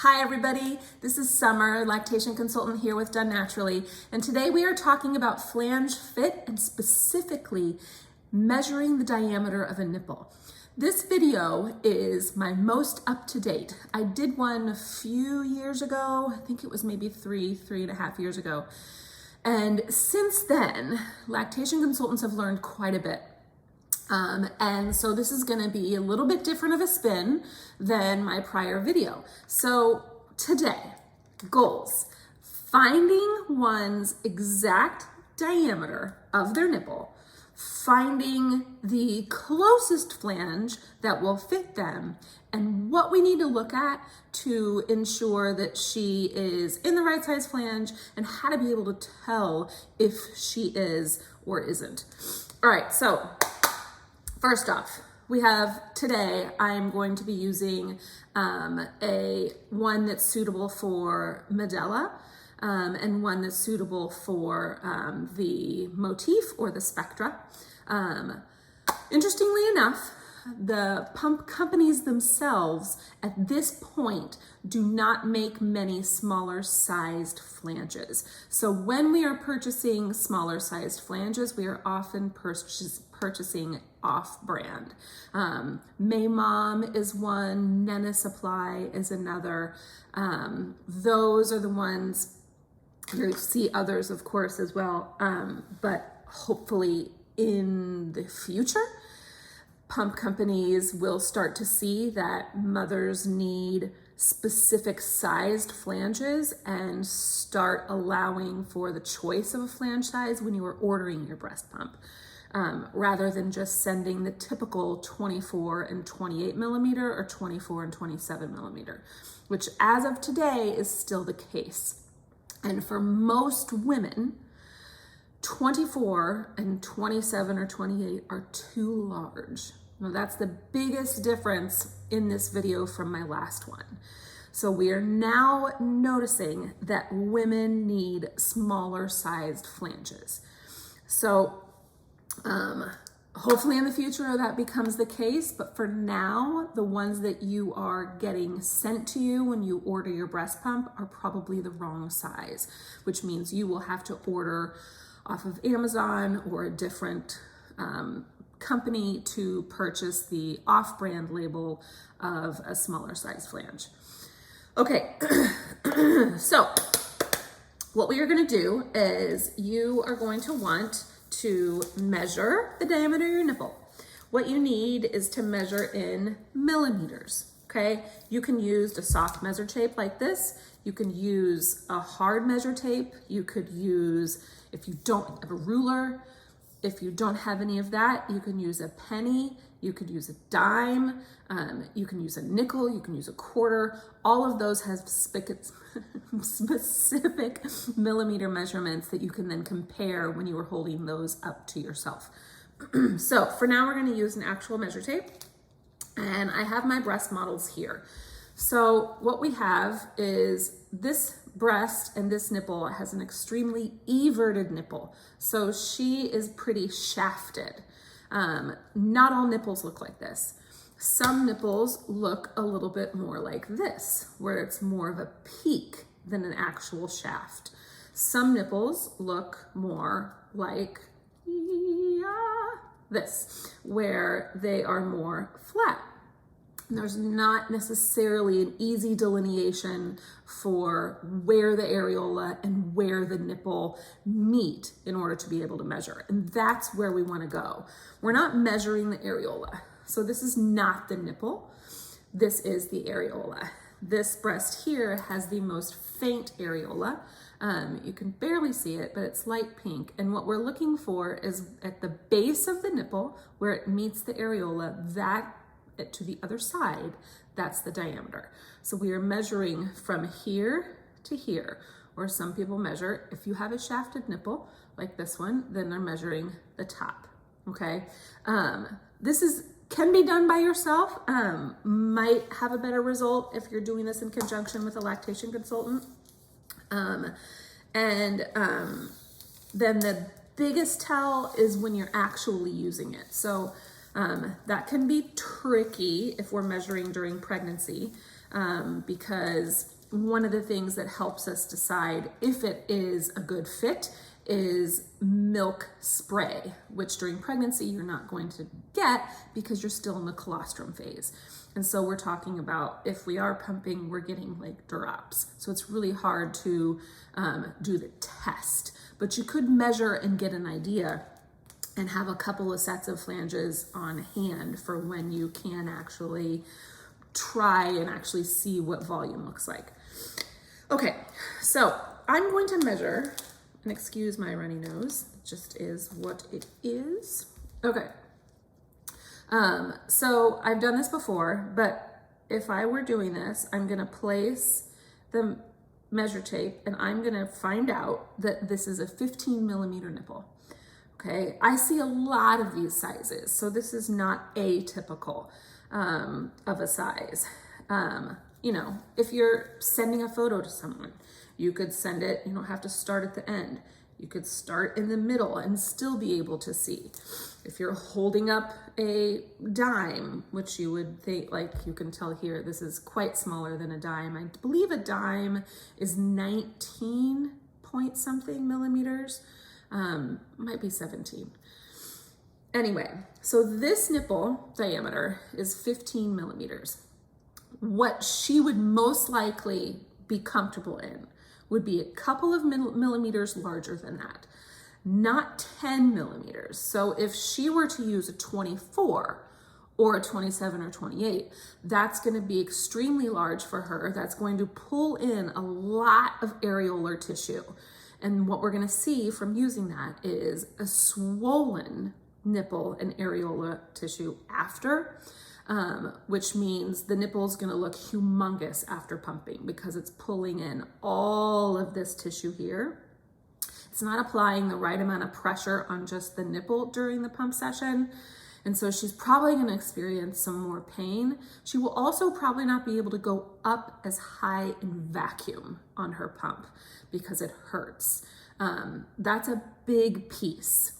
Hi everybody, this is Summer, lactation consultant here with Done Naturally, and today we are talking about flange fit and specifically measuring the diameter of a nipple. This video is my most up-to-date. I did one a few years ago, I think it was maybe three and a half years ago. And since then, lactation consultants have learned quite a bit. And so this is gonna be a little bit different of a spin than my prior video. So today, goals: finding one's exact diameter of their nipple, finding the closest flange that will fit them, and what we need to look at to ensure that she is in the right size flange, and how to be able to tell if she is or isn't. All right, so first off, we have today, I'm going to be using one that's suitable for medalla and one that's suitable for the motif or the spectra. Interestingly enough, the pump companies themselves at this point do not make many smaller sized flanges. So when we are purchasing smaller sized flanges, we are often purchasing off-brand. Maymom is one, Nena Supply is another. Those are the ones. You see others, of course, as well, but hopefully in the future, pump companies will start to see that mothers need specific sized flanges and start allowing for the choice of a flange size when you are ordering your breast pump, rather than just sending the typical 24 and 28 millimeter or 24 and 27 millimeter, which as of today is still the case. And for most women, 24 and 27 or 28 are too large. Now that's the biggest difference in this video from my last one. So we are now noticing that women need smaller sized flanges. So hopefully in the future that becomes the case, but for now, the ones that you are getting sent to you when you order your breast pump are probably the wrong size, which means you will have to order off of Amazon or a different company to purchase the off-brand label of a smaller size flange. Okay, so what we are gonna do is you are going to want to measure the diameter of your nipple. What you need is to measure in millimeters, okay? You can use a soft measure tape like this. You can use a hard measure tape. You could use, if you don't have a ruler, if you don't have any of that, you can use a penny, you could use a dime, you can use a nickel, you can use a quarter. All of those have specific millimeter measurements that you can then compare when you are holding those up to yourself. So for now, we're gonna use an actual measure tape, and I have my breast models here. So what we have is this breast and this nipple has an extremely everted nipple. So she is pretty shafted. Not all nipples look like this. Some nipples look a little bit more like this, where it's more of a peak than an actual shaft. Some nipples look more like this, where they are more flat. There's not necessarily an easy delineation for where the areola and where the nipple meet in order to be able to measure. And that's where we want to go. We're not measuring the areola. So this is not the nipple. This is the areola. This breast here has the most faint areola. You can barely see it, but it's light pink. And what we're looking for is at the base of the nipple, where it meets the areola, that to the other side, that's the diameter. So we are measuring from here to here, or some people measure, if you have a shafted nipple like this one, then they're measuring the top, okay? This can be done by yourself, might have a better result if you're doing this in conjunction with a lactation consultant. Then the biggest tell is when you're actually using it. So that can be tricky if we're measuring during pregnancy. because one of the things that helps us decide if it is a good fit is milk spray, which during pregnancy you're not going to get because you're still in the colostrum phase. And so we're talking about if we are pumping, we're getting like drops. So it's really hard to do the test, but you could measure and get an idea and have a couple of sets of flanges on hand for when you can actually try and actually see what volume looks like. Okay, so I'm going to measure, and excuse my runny nose, it just is what it is. Okay, so I've done this before, but if I were doing this, I'm gonna place the measure tape and I'm gonna find out that this is a 15 millimeter nipple. Okay, I see a lot of these sizes, so this is not atypical of a size. You know, if you're sending a photo to someone, you could send it, you don't have to start at the end. You could start in the middle and still be able to see. If you're holding up a dime, which you would think, like you can tell here, this is quite smaller than a dime. I believe a dime is 19 point something millimeters. Might be 17. Anyway, so this nipple diameter is 15 millimeters. What she would most likely be comfortable in would be a couple of millimeters larger than that, not 10 millimeters. So if she were to use a 24 or a 27 or 28, that's going to be extremely large for her. That's going to pull in a lot of areolar tissue. And what we're going to see from using that is a swollen nipple and areola tissue after, which means the nipple is going to look humongous after pumping because it's pulling in all of this tissue here. It's not applying the right amount of pressure on just the nipple during the pump session. And so she's probably going to experience some more pain. She will also probably not be able to go up as high in vacuum on her pump because it hurts. That's a big piece.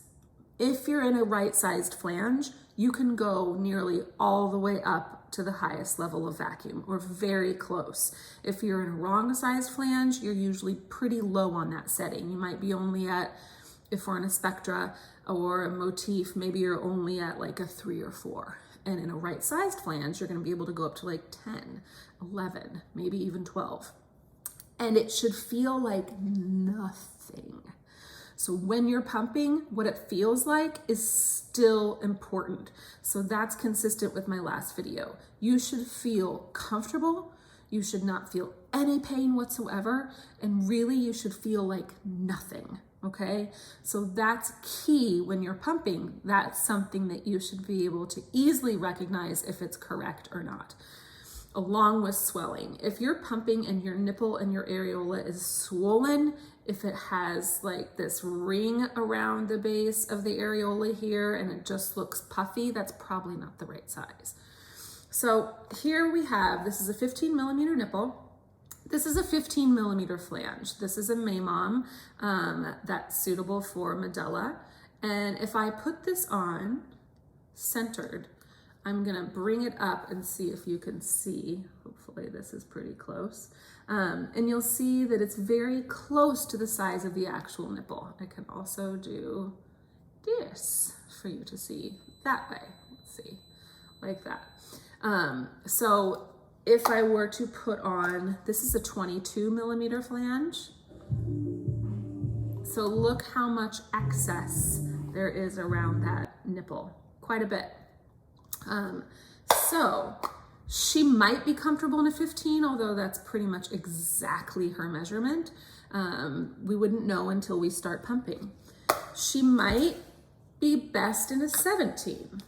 If you're in a right-sized flange, you can go nearly all the way up to the highest level of vacuum or very close. If you're in a wrong-sized flange, you're usually pretty low on that setting. You might be only at, if we're in a spectra or a motif, maybe you're only at like a 3 or 4. And in a right-sized flange, you're going to be able to go up to like 10, 11, maybe even 12. And it should feel like nothing. So when you're pumping, what it feels like is still important. So that's consistent with my last video. You should feel comfortable. You should not feel any pain whatsoever. And really, you should feel like nothing. Okay, so that's key when you're pumping. That's something that you should be able to easily recognize if it's correct or not. Along with swelling. If you're pumping and your nipple and your areola is swollen, if it has like this ring around the base of the areola here and it just looks puffy, that's probably not the right size. So here we have, this is a 15 millimeter nipple. This is a 15 millimeter flange. This is a Maymom that's suitable for Medela. And if I put this on centered, I'm gonna bring it up and see if you can see. Hopefully this is pretty close. And you'll see that it's very close to the size of the actual nipple. I can also do this for you to see that way. Let's see, like that. So if I were to put on, this is a 22 millimeter flange. So look how much excess there is around that nipple, quite a bit. So she might be comfortable in a 15, although that's pretty much exactly her measurement. We wouldn't know until we start pumping. She might be best in a 17.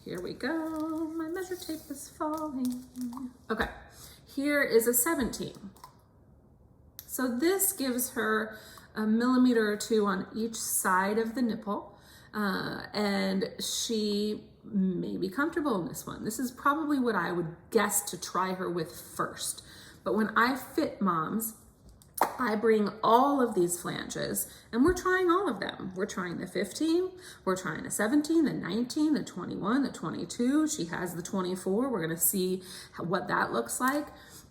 Here we go, my measure tape is falling. Okay, here is a 17. So this gives her a millimeter or 2 on each side of the nipple, and she may be comfortable in this one. This is probably what I would guess to try her with first. But when I fit moms, I bring all of these flanges and we're trying all of them. We're trying the 15, we're trying the 17, the 19, the 21, the 22. She has the 24. We're gonna see what that looks like.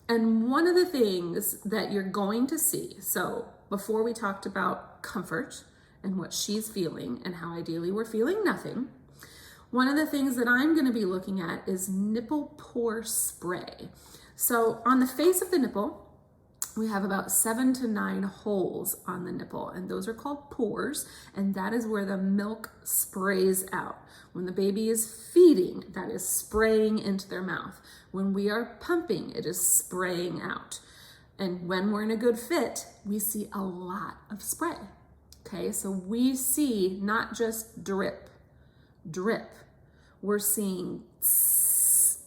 And one of the things that you're going to see, so before we talked about comfort and what she's feeling and how ideally we're feeling nothing, one of the things that I'm gonna be looking at is nipple pore spray. So on the face of the nipple, we have about 7 to 9 holes on the nipple, and those are called pores, and that is where the milk sprays out. When the baby is feeding, that is spraying into their mouth. When we are pumping, it is spraying out. And when we're in a good fit, we see a lot of spray. Okay, so we see not just drip, we're seeing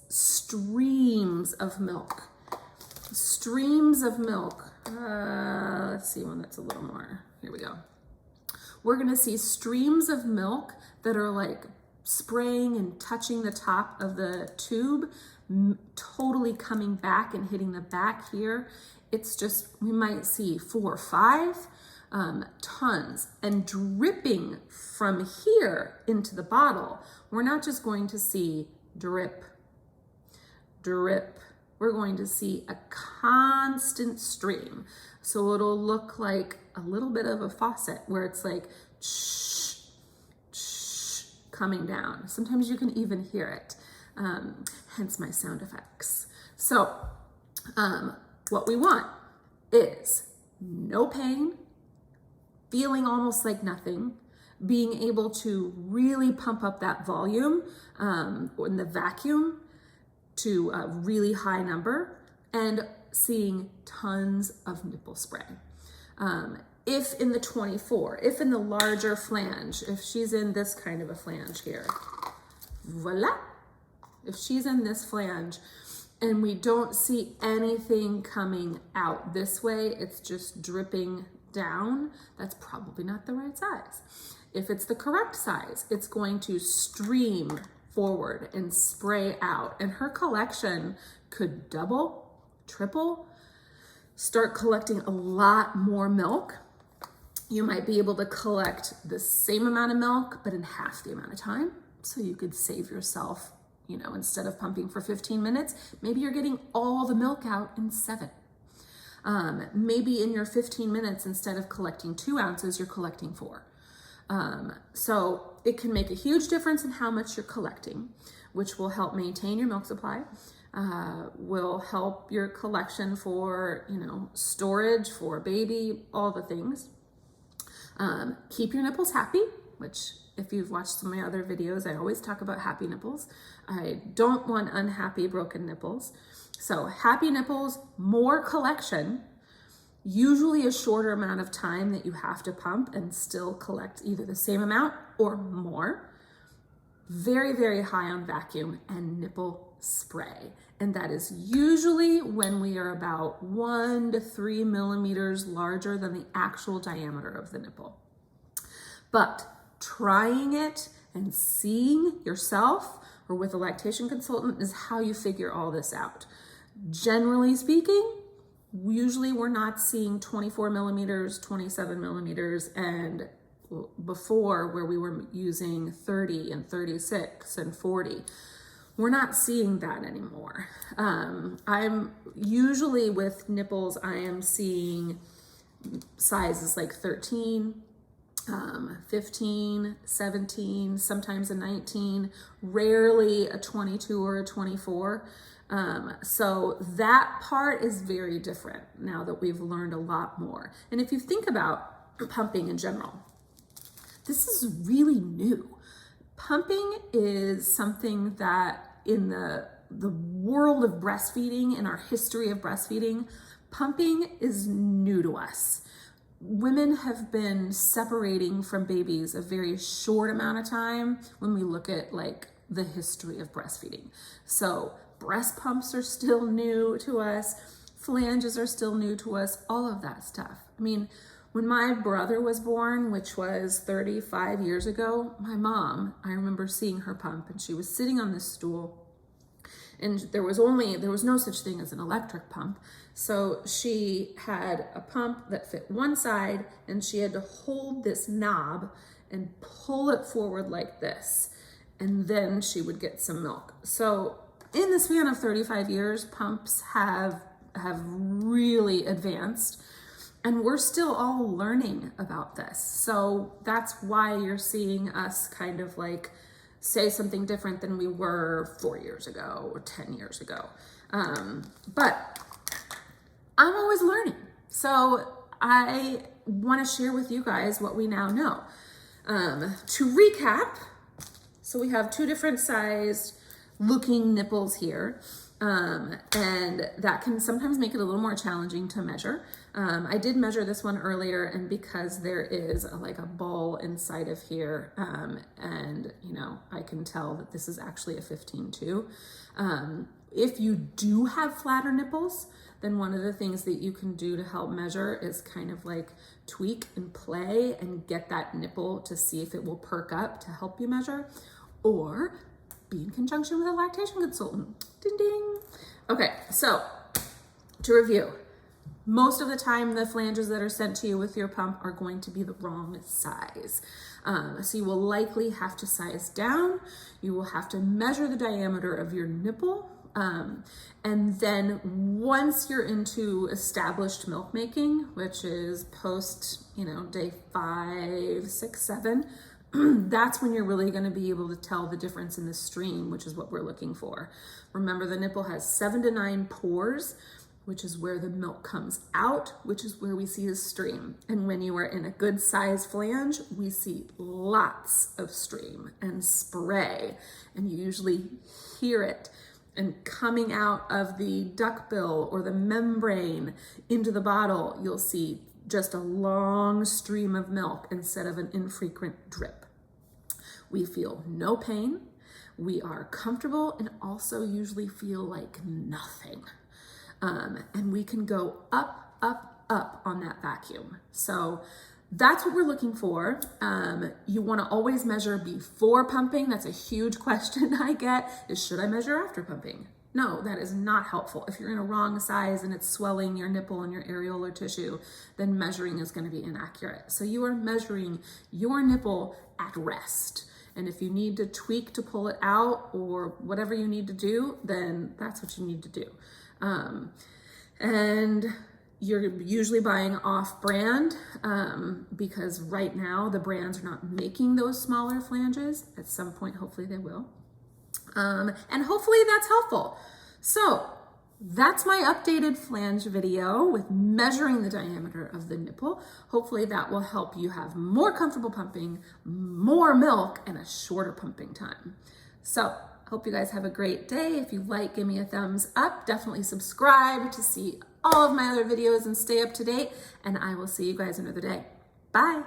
streams of milk. Streams of milk. Let's see one that's a little more. Here we go. We're gonna see streams of milk that are like spraying and touching the top of the tube, totally coming back and hitting the back here. It's just, we might see 4 or 5 tons and dripping from here into the bottle. We're not just going to see drip. We're going to see a constant stream. So it'll look like a little bit of a faucet where it's like shh, shh, coming down. Sometimes you can even hear it, hence my sound effects. So what we want is no pain, feeling almost like nothing, being able to really pump up that volume in the vacuum to a really high number, and seeing tons of nipple spray. If in the 24, if in the larger flange, if she's in this kind of a flange here, voila. If she's in this flange and we don't see anything coming out this way, it's just dripping down, that's probably not the right size. If it's the correct size, it's going to stream forward and spray out, and her collection could double, triple, start collecting a lot more milk. You might be able to collect the same amount of milk, but in half the amount of time. So you could save yourself, you know, instead of pumping for 15 minutes, maybe you're getting all the milk out in 7. Maybe in your 15 minutes, instead of collecting 2 ounces, you're collecting 4. So it can make a huge difference in how much you're collecting, which will help maintain your milk supply, will help your collection for, you know, storage for a baby, all the things. Keep your nipples happy, which if you've watched some of my other videos, I always talk about happy nipples. I don't want unhappy, broken nipples. So happy nipples, more collection, usually a shorter amount of time that you have to pump and still collect either the same amount or more. Very, very high on vacuum and nipple spray. And that is usually when we are about 1 to 3 millimeters larger than the actual diameter of the nipple. But trying it and seeing yourself or with a lactation consultant is how you figure all this out. Generally speaking, usually we're not seeing 24 millimeters, 27 millimeters, and before where we were using 30 and 36 and 40. We're not seeing that anymore. I'm usually with nipples, I am seeing sizes like 13, 15, 17, sometimes a 19, rarely a 22 or a 24. So that part is very different now that we've learned a lot more. And if you think about pumping in general, this is really new. Pumping is something that in the world of breastfeeding, in our history of breastfeeding, pumping is new to us. Women have been separating from babies a very short amount of time when we look at like the history of breastfeeding. So breast pumps are still new to us, flanges are still new to us, all of that stuff. I mean, when my brother was born, which was 35 years ago, my mom, I remember seeing her pump and she was sitting on this stool and there was no such thing as an electric pump. So she had a pump that fit one side, and she had to hold this knob and pull it forward like this, and then she would get some milk. So in the span of 35 years, pumps have really advanced, and we're still all learning about this. So that's why you're seeing us kind of like say something different than we were 4 years ago or 10 years ago. But I'm always learning. So I want to share with you guys what we now know. To recap, so we have two different sized looking nipples here. And that can sometimes make it a little more challenging to measure. I did measure this one earlier, and because there is like a ball inside of here, and you know, I can tell that this is actually a 15-2. If you do have flatter nipples, then one of the things that you can do to help measure is kind of like tweak and play and get that nipple to see if it will perk up to help you measure, or be in conjunction with a lactation consultant. Ding, ding. Okay, so to review, most of the time the flanges that are sent to you with your pump are going to be the wrong size. So you will likely have to size down. You will have to measure the diameter of your nipple. And then once you're into established milk making, which is post, day 5, 6, 7, that's when you're really going to be able to tell the difference in the stream, which is what we're looking for. Remember, the nipple has 7 to 9 pores, which is where the milk comes out, which is where we see the stream. And when you are in a good size flange, we see lots of stream and spray, and you usually hear it. And coming out of the duckbill or the membrane into the bottle, you'll see just a long stream of milk instead of an infrequent drip. We feel no pain, we are comfortable, and also usually feel like nothing. And we can go up, up, up on that vacuum. So that's what we're looking for. You want to always measure before pumping. That's a huge question I get, is should I measure after pumping? No, that is not helpful. If you're in a wrong size and it's swelling your nipple and your areolar tissue, then measuring is going to be inaccurate. So you are measuring your nipple at rest. And if you need to tweak to pull it out or whatever you need to do, then that's what you need to do. And you're usually buying off-brand because right now the brands are not making those smaller flanges. At some point, hopefully they will. And hopefully that's helpful. So that's my updated flange video with measuring the diameter of the nipple. Hopefully that will help you have more comfortable pumping, more milk, and a shorter pumping time. So hope you guys have a great day. If you like, give me a thumbs up. Definitely subscribe to see all of my other videos and stay up to date. And I will see you guys another day. Bye.